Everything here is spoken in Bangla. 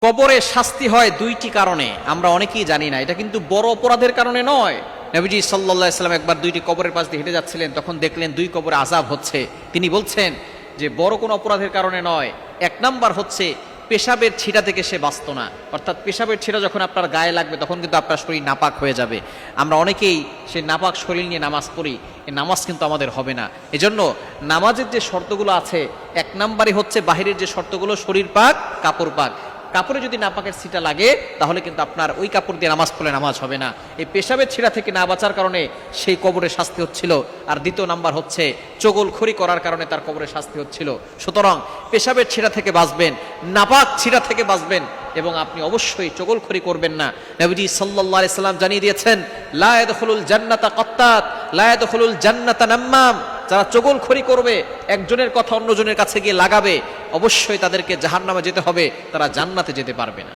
কবরে শাস্তি হয় দুইটি কারণে, আমরা অনেকেই জানি না। এটা কিন্তু বড় অপরাধের কারণে নয়। নবীজি সাল্লাল্লাহু আলাইহি ওয়াসাল্লাম একবার দুইটি কবরের পাশ দিয়ে হেঁটে যাচ্ছিলেন, তখন দেখলেন দুই কবরে আযাব হচ্ছে। তিনি বলছেন যে বড় কোনো অপরাধের কারণে নয়, এক নাম্বার হচ্ছে পেশাবের ছিটা থেকে সে বাঁচত না। অর্থাৎ পেশাবের ছিটা যখন আপনার গায়ে লাগবে তখন কিন্তু আপনার শরীর নাপাক হয়ে যাবে। আমরা অনেকেই সেই নাপাক শরীর নিয়ে নামাজ পড়ি, এই নামাজ কিন্তু আমাদের হবে না। এজন্য নামাজের যে শর্তগুলো আছে, এক নাম্বারই হচ্ছে বাহিরের যে শর্তগুলো, শরীর পাক, কাপড় পাক। কাপড়ে যদি নাপাকের ছিটা লাগে তাহলে কিন্তু আপনার ওই কাপড় দিয়ে নামাজ পড়লে নামাজ হবে না। এই পেশাবের ছিটা থেকে না বাঁচার কারণে সেই কবরে শাস্তি হচ্ছিল। আর দ্বিতীয় নাম্বার হচ্ছে চগলখড়ি করার কারণে তার কবরে শাস্তি হচ্ছিল। সুতরাং পেশাবের ছিটা থেকে বাঁচবেন, নাপাক ছিটা থেকে বাঁচবেন, এবং আপনি অবশ্যই চগলখড়ি করবেন না। নবীজি সাল্লাল্লাহু আলাইহি সাল্লাম জানিয়ে দিয়েছেন, লা ইয়াদখুলুল জান্নাতা কাত্তাত, লা ইয়াদখুলুল জান্নাতা নাম্মাম। যারা চগলখড়ি করবে, একজনের কথা অন্যজনের কাছে গিয়ে লাগাবে, অবশ্যই তাদেরকে জাহান্নামে যেতে হবে, তারা জান্নাতে যেতে পারবে না।